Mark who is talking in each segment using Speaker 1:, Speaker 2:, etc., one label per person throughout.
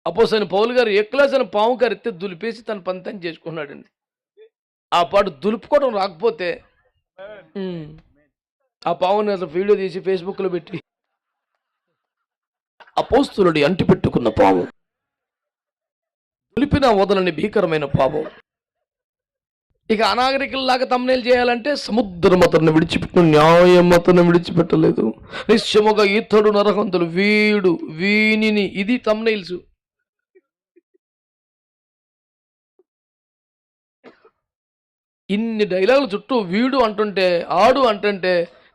Speaker 1: అపోస్తలుడైన పౌలు గారు ఎక్లాసిన పాము కరిస్తే దులిపేసి తన పని తను చేసుకున్నాడండి. ఆ పాటు దులుపుకోవడం రాకపోతే ఆ పావుని అసలు వీడియో తీసి ఫేస్బుక్లో పెట్టి అపోస్తలుడి అంటి పెట్టుకున్న పాము, దులిపిన వదలని భీకరమైన పాము. ఇక అనాగరికుల్లాగా తమ్నేలు చేయాలంటే సముద్రం అతన్ని విడిచిపెట్టిన, న్యాయం అతన్ని విడిచిపెట్టలేదు, నిశ్చయముగా ఇతడు నరహంతులు, వీడు వీనిని, ఇది తమ్నేల్స్. ఇన్ని డైలాగులు చుట్టూ వీడు అంటుంటే, ఆడు అంటుంటే,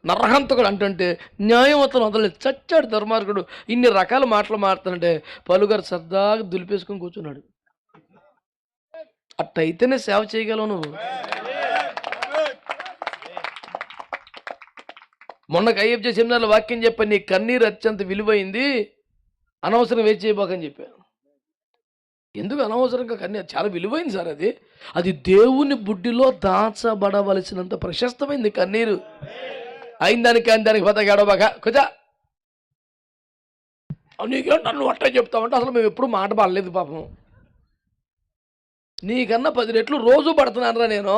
Speaker 1: నరహంతకుడు అంటుంటే, న్యాయం అతను వదలలేదు, చచ్చాడు ధర్మార్గుడు, ఇన్ని రకాల మాటలు మాడుతుంటే పలుగారు సరదాగా దులిపేసుకొని కూర్చున్నాడు. అట్టయితేనే సేవ చేయగలవు నువ్వు. మొన్న కయ్యప్ప సెమినార్లో వాక్యం చెప్పాను, నీ కన్నీరు అత్యంత విలువైంది, అనవసరం వేచి చేయబోకని చెప్పాను. ఎందుకు అనవసరంగా కన్నీరు? చాలా విలువైంది సార్ అది. అది దేవుని బుడ్డిలో దాచబడవలసినంత ప్రశస్తమైంది కన్నీరు. అయిన దానికి పోతాగా ఏడవబాక కుజా, నీకేం నన్ను అట్టే చెప్తామంటే అసలు మేము ఎప్పుడు మాట పడలేదు పాపం. నీకన్నా 10 రెట్లు రోజు పడుతున్నానరా నేను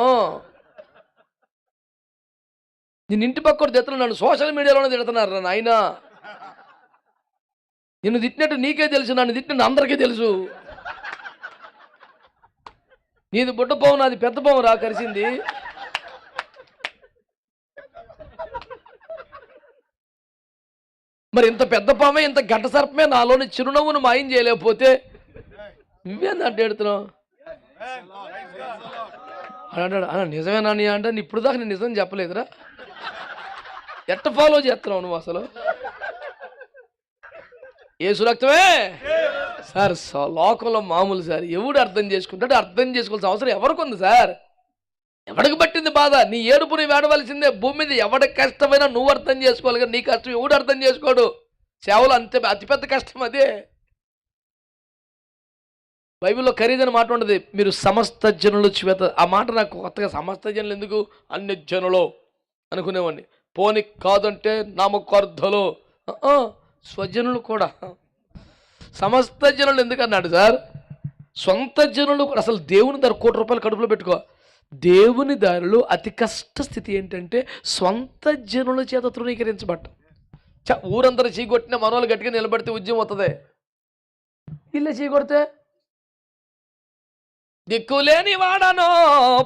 Speaker 1: ఇంటి పక్కడు తిడుతున్నాను, నన్ను సోషల్ మీడియాలోనే తిడుతున్నారా నాయన. నిన్ను తిట్టినట్టు నీకే తెలుసు, నన్ను తిట్టినట్టు అందరికీ తెలుసు. నీది బుడ్డ పాము, నాది పెద్ద పాము రా కరిసింది. మరి ఇంత పెద్ద పామే, ఇంత గడ్డ సర్పమే నాలోని చిరునవ్వును మాయం చేయలేకపోతే నువ్వేందంటే ఎడుతున్నావు అని అంటాడు. అన్న నిజమేనా నీ అంటే, ఇప్పుడు దాకా నేను నిజం చెప్పలేదురా, ఎట్ట ఫాలో చేస్తున్నావు నువ్వు అసలు? యేసు రక్తమే సార్. లోకంలో మామూలు సార్, ఎవడు అర్థం చేసుకుంటాడు? అర్థం చేసుకోవాల్సిన అవసరం ఎవరికి ఉంది సార్? ఎవడికి పట్టింది బాధ? నీ ఏడుపు నువ్వు ఏడవలసిందే. భూమి మీద ఎవడికి కష్టమైనా నువ్వు అర్థం చేసుకోవాలి, కానీ నీ కష్టం ఎవడు అర్థం చేసుకోడు. సేవలు అంతే, అతిపెద్ద కష్టం అదే. బైబిల్లో ఖరీదైన మాట ఉండదు, మీరు సమస్త జనులు శ్వేత. ఆ మాట నాకు కొత్తగా, సమస్త జనులు ఎందుకు, అన్ని జనులు అనుకునేవాడిని. పోని కాదంటే నామకార్థలో స్వజనులు కూడా, సమస్త జనులు ఎందుకు అన్నాడు సార్? సొంత జనులు కూడా. అసలు దేవుని దారి ₹1,00,00,000 కడుపులో పెట్టుకో. దేవుని దారిలో అతి కష్ట స్థితి ఏంటంటే సొంత జనుల చేత తృణీకరించబట్ట. ఊరందరూ చీకొట్టిన మనోళ్ళు గట్టిగా నిలబడితే ఉద్యమం వస్తుంది. ఇల్లే చీకొడితే దిక్కులేని వాడనో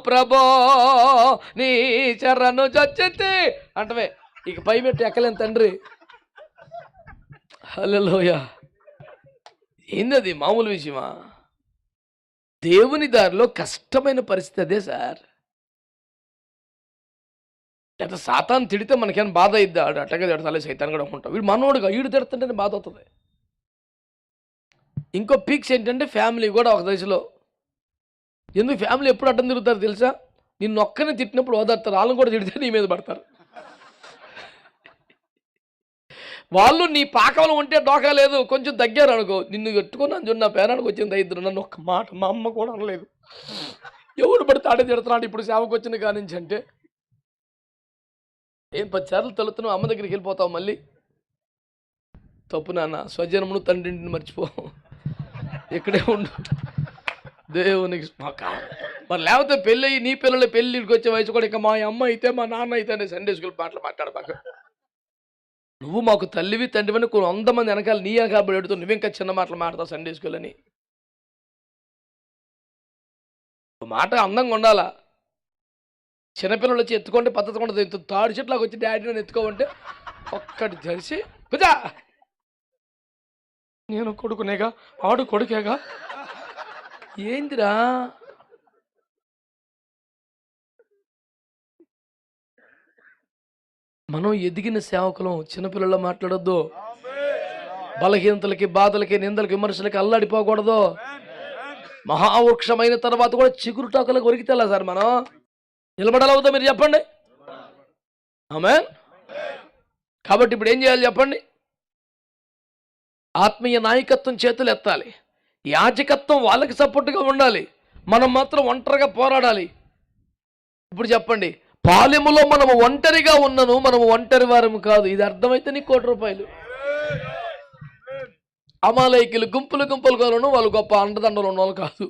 Speaker 1: ప్రభో నీ చరణు చచ్చితే అంటవే, ఇక పై పెట్టి ఎక్కలేని తండ్రి. హల్లెలూయా. ఏందది మామూలు విషయమా? దేవుని దారిలో కష్టమైన పరిస్థితి అదే సార్. లేదా సాతాను తిడితే మనకేమైనా బాధ అయిద్దా? ఆడు అట్టగా తిడతాలే సైతాన్ కూడా అనుకుంటాం. వీడు మనోడుగా, వీడు తిడుతుంటేనే బాధ అవుతుంది. ఇంకో పీక్స్ ఏంటంటే ఫ్యామిలీ కూడా ఒక దశలో. ఎందుకు ఫ్యామిలీ ఎప్పుడు అడ్డం తిరుగుతారు తెలుసా? నిన్ను ఒక్కనే తిట్టినప్పుడు ఓదార్తారు, వాళ్ళని కూడా తిడితే నీ మీద పడతారు. వాళ్ళు నీ పాకంలో ఉంటే డోకా లేదు, కొంచెం తగ్గారు అనుకో, నిన్ను ఎట్టుకున్నాను చూడు, నా పేరానికి వచ్చింది ఇద్దరు, నన్ను ఒక్క మాట మా అమ్మ కూడా అనలేదు. ఎవడు పడితే ఆడే తిడుతున్నాడు ఇప్పుడు సేవకు వచ్చిన కానించి అంటే. ఏం 10 సార్లు తలుతున్నావు, అమ్మ దగ్గరికి వెళ్ళిపోతావు మళ్ళీ. తప్పు నాన్న, స్వజనమును తండ్రిని మర్చిపో, ఇక్కడే ఉండు దేవునికి. మరి లేకపోతే పెళ్ళి అయ్యి నీ పిల్లలు పెళ్ళికి వచ్చే వయసు కూడా ఇక మా అమ్మ అయితే మా నాన్న అయితే సండే స్కూల్ మాటలు మాట్లాడబాక. నువ్వు మాకు తల్లివి తండ్రివని 100 మంది వెనకాల నీ వెనకాల పెడుతూ నువ్వు ఇంకా చిన్న మాటలు మాట్లాడతావు సండే స్కూల్ అని. మాట అందంగా ఉండాలా. చిన్నపిల్లలు వచ్చి ఎత్తుకుంటే పద్ధతి ఉండదు. తాడి చెట్లాగా వచ్చి డాడీ నన్ను ఎత్తుకోమంటే ఒక్కటి తెలిసి కుజా, నేను కొడుకునేగా, ఆడు కొడుకేగా, ఏందిరా? మనం ఎదిగిన సేవకులం చిన్నపిల్లల్లో మాట్లాడొద్దు. బలహీనతలకి, బాధలకి, నిందలకి, విమర్శలకి అల్లాడిపోకూడదు. మహావృక్షమైన తర్వాత కూడా చిగురుటాకులకు ఒరికితేలా సార్ మనం నిలబడాలవుతా? మీరు చెప్పండి. ఆమేన్. కాబట్టి ఇప్పుడు ఏం చేయాలి చెప్పండి? ఆత్మీయ నాయకత్వం చేతులు ఎత్తాలి, యాజకత్వం వాళ్ళకి సపోర్ట్గా ఉండాలి, మనం మాత్రం ఒంటరిగా పోరాడాలి. ఇప్పుడు చెప్పండి, పాలెములో మనము ఒంటరిగా ఉన్నను, మనము ఒంటరి వారము కాదు. ఇది అర్థమైతే నీకు ₹1,00,00,000. అమాలయకులు గుంపులు గుంపులుగా ఉన్న వాళ్ళు గొప్ప అండదండలు ఉన్న వాళ్ళు కాదు.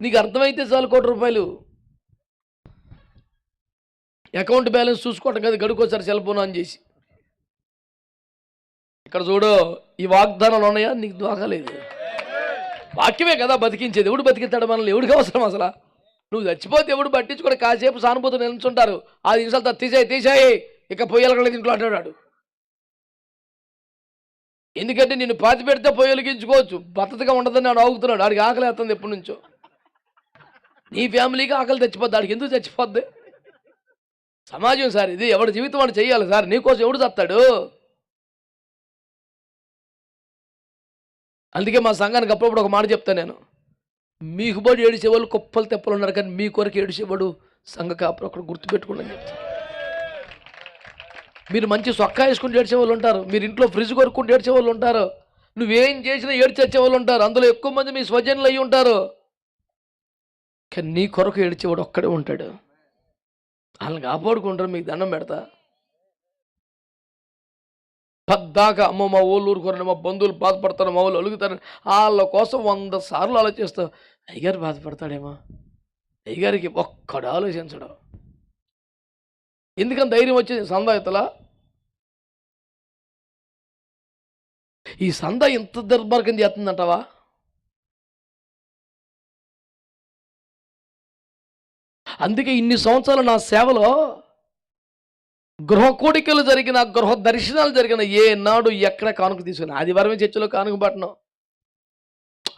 Speaker 1: నీకు అర్థమైతే చాలు ₹1,00,00,000. అకౌంట్ బ్యాలెన్స్ చూసుకోవటం కదా, గడుకోసారి సెల్ ఫోన్ ఆన్ చేసి. ఇక్కడ చూడు, ఈ వాగ్దానాలు ఉన్నాయా? నీకు దోహలేదు. వాక్యమే కదా బతికించేది. ఎవడు బతికిస్తాడు మనల్ని? ఎవడికి అవసరం అసలు? నువ్వు చచ్చిపోతే ఎవడు పట్టించుకొని కాసేపు సానుభూతి నిల్చుంటారు. 5 నిమిషాలు తీసేయి ఇక పొయ్యలకలేదు ఇంట్లో అంటాడు. ఎందుకంటే నిన్ను పాతి పెడితే పొయ్యలిగించుకోవచ్చు, బత్తగా ఉండదని ఆడు ఆగుతున్నాడు. ఆడికి ఆకలి వేస్తుంది ఎప్పటి నుంచో. నీ ఫ్యామిలీకి ఆకలి తెచ్చిపోద్ది, ఆడికి ఎందుకు చచ్చిపోద్ది? సమాజం సార్ ఇది. ఎవడి జీవితం వాడు చెయ్యాలి సార్. నీకోసం ఎవడు చస్తాడు? అందుకే మా సంఘానికి అప్పుడప్పుడు ఒక మాట చెప్తాను నేను. మీకు బడి ఏడిచేవాళ్ళు కుప్పలు తెప్పలు ఉన్నారు, కానీ మీ కొరకు ఏడిచేవాడు సంఘ కాపురు ఒకటి గుర్తుపెట్టుకోండి అని చెప్తాను. మీరు మంచి సొక్కా వేసుకుని ఏడ్చేవాళ్ళు ఉంటారు, మీరు ఇంట్లో ఫ్రిడ్జ్ కొనుక్కుంటూ ఏడ్చేవాళ్ళు ఉంటారు, నువ్వేం చేసినా ఏడ్చి వచ్చేవాళ్ళు ఉంటారు. అందులో ఎక్కువ మంది మీ స్వజనులు అయ్యి ఉంటారు. కానీ నీ కొరకు ఏడ్చేవాడు ఒక్కడే ఉంటాడు. వాళ్ళని కాపాడుకుంటారు. మీకు దండం పెడతా. పద్దాకా అమ్మ మా ఊళ్ళు ఊరుకోరండి, మా బంధువులు బాధపడతారు, మా వాళ్ళు అలుగుతారు, వాళ్ళ కోసం 100 సార్లు ఆలోచిస్తావు. అయ్యగారు బాధపడతాడేమో, అయ్యగారికి ఒక్కడు ఆలోచించడం. ఎందుకని ధైర్యం వచ్చేది? సందాయితలా ఈ సంద ఇంత దుర్మార్గం చేస్తుందంటావా? అందుకే ఇన్ని సంవత్సరాలు నా సేవలో గృహ కోడికలు జరిగిన, గృహ దర్శనాలు జరిగిన ఏ నాడు ఎక్కడ కానుక తీసుకుని ఆదివారమే చర్చిలో కానుక పట్టణం.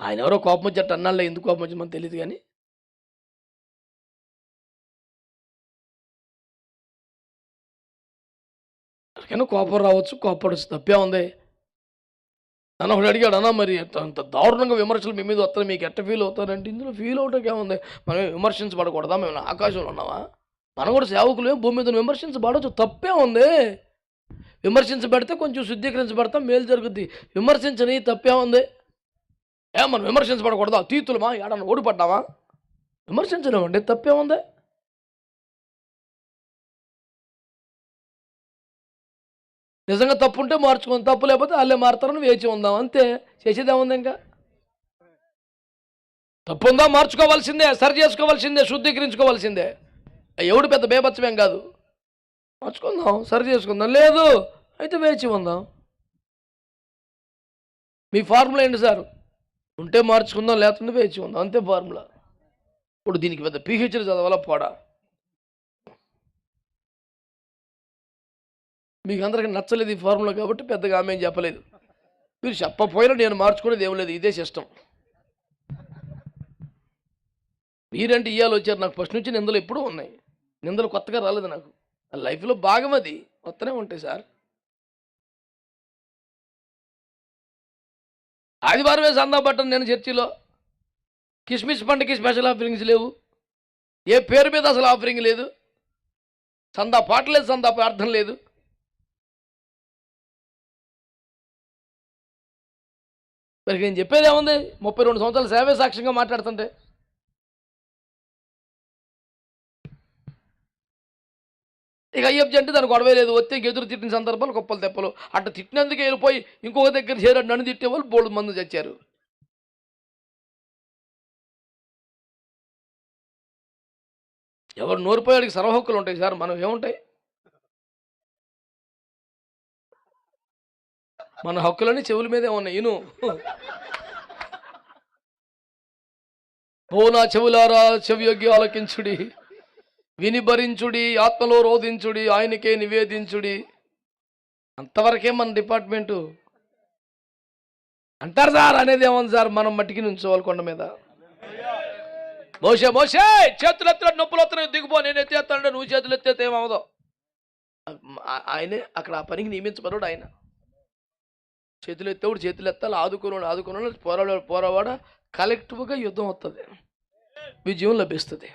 Speaker 1: ఆయన ఎవరో కోపం వచ్చేట అన్నాళ్ళే, ఎందుకు కోపం వచ్చింది మనకు తెలియదు. కానీ ఎవరికైనా కోపం రావచ్చు, కోపడచ్చు, తప్పే ఉంది. నన్ను ఒకటి అడిగాడు, అన్నా మరి అంత దారుణంగా విమర్శలు మీ మీద వస్తాయి, మీకు ఎట్ట ఫీల్ అవుతారంటే, ఇందులో ఫీల్ అవటం ఏముంది? మనం విమర్శించబడకూడదా? మేము ఆకాశంలో ఉన్నామా? మనం కూడా సేవకులు భూమి మీద విమర్శించబడవచ్చు, తప్పే ఉంది. విమర్శించబడితే కొంచెం శుద్ధీకరించబడతాం, మేలు జరుగుద్ది. విమర్శించని తప్పే ఉంది. మనం విమర్శించబడకూడదా? అతీతులమా? ఏడన్నా ఓడిపడ్డావా? విమర్శించలేమండి, తప్పే ఉంది. నిజంగా తప్పు ఉంటే మార్చుకొని, తప్పు లేకపోతే వాళ్ళే మారుతారని వేచి ఉందాం, అంతే. చేసేదేముంది? ఇంకా తప్పు ఉందా? మార్చుకోవాల్సిందే, సరి చేసుకోవాల్సిందే, శుద్ధీకరించుకోవాల్సిందే. ఎవడు పెద్ద బేబత్సమేం కాదు. మార్చుకుందాం, సరి చేసుకుందాం. లేదు అయితే వేచి ఉందాం. మీ ఫార్ములా ఏంటి సార్? ఉంటే మార్చుకుందాం, లేకపోతే వేచి ఉందాం, అంతే ఫార్ములా. ఇప్పుడు దీనికి పెద్ద పిహెచ్డీ చదవాలా పోడా? మీకు అందరికీ నచ్చలేదు ఈ ఫార్ములా కాబట్టి పెద్దగా ఆమె ఏం చెప్పలేదు. మీరు చెప్పపోయినా నేను మార్చుకునేది ఏం లేదు, ఇదే సిస్టమ్. మీరంటే ఇయ్యాలు వచ్చారు, నాకు ఫస్ట్ నుంచి నిందలు ఎప్పుడూ ఉన్నాయి. నిందలు కొత్తగా రాలేదు నాకు, లైఫ్లో భాగం, అది వస్తూనే ఉంటాయి సార్. ఆదివారమే సందా పట్టను నేను చర్చిలో. కిస్మిస్ పండుగకి స్పెషల్ ఆఫరింగ్స్ లేవు, ఏ పేరు మీద అసలు ఆఫరింగ్ లేదు, సందా పాట లేదు, సందా ప్రార్థన లేదు. మరి నేను చెప్పేది ఏముంది? 32 సంవత్సరాలు సేవే సాక్ష్యంగా మాట్లాడుతుంటే. ఇక అయ్యప్ప అంటే దానికి గొడవే లేదు. వస్తే ఎదురు తిట్టిన సందర్భాలు గొప్పలు తెప్పలు. అట్లా తిట్టినందుకే వెళ్ళిపోయి ఇంకొక దగ్గర చేరాడు, నన్ను తిట్టేవాళ్ళు బోల్డు మంది చచ్చారు. ఎవరు నోరిపోయాడికి సర్వహక్కులు ఉంటాయి సార్, మనం ఏముంటాయి? మన హక్కులన్నీ చెవుల మీదే ఉన్నాయి. ఇను ఓ నా చెవులారా, చెవియొగ్గి ఆలకించుడి, విని భరించుడి, ఆత్మలో రోధించుడి, ఆయనకే నివేదించుడి. అంతవరకే మన డిపార్ట్మెంటు. అంటారు సార్, అనేది ఏమన్నా సార్? మనం మట్టికి నుంచోవాలి కొండ మీద. మోసే మోసే చేతులు ఎత్తున నొప్పులు వస్తున్నాయి, దిగుపో, నేను ఎత్తేస్తానంటే నువ్వు చేతులు ఎత్తేస్తే ఏమవదో. ఆయనే అక్కడ ఆ పనికి నియమించబడు. ఆయన చేతులు ఎత్తేవాడు చేతులు ఎత్తాలి, ఆదుకున్నాడు పోరావాడ కలెక్టివ్గా యుద్ధం వస్తుంది, విజయం లభిస్తుంది.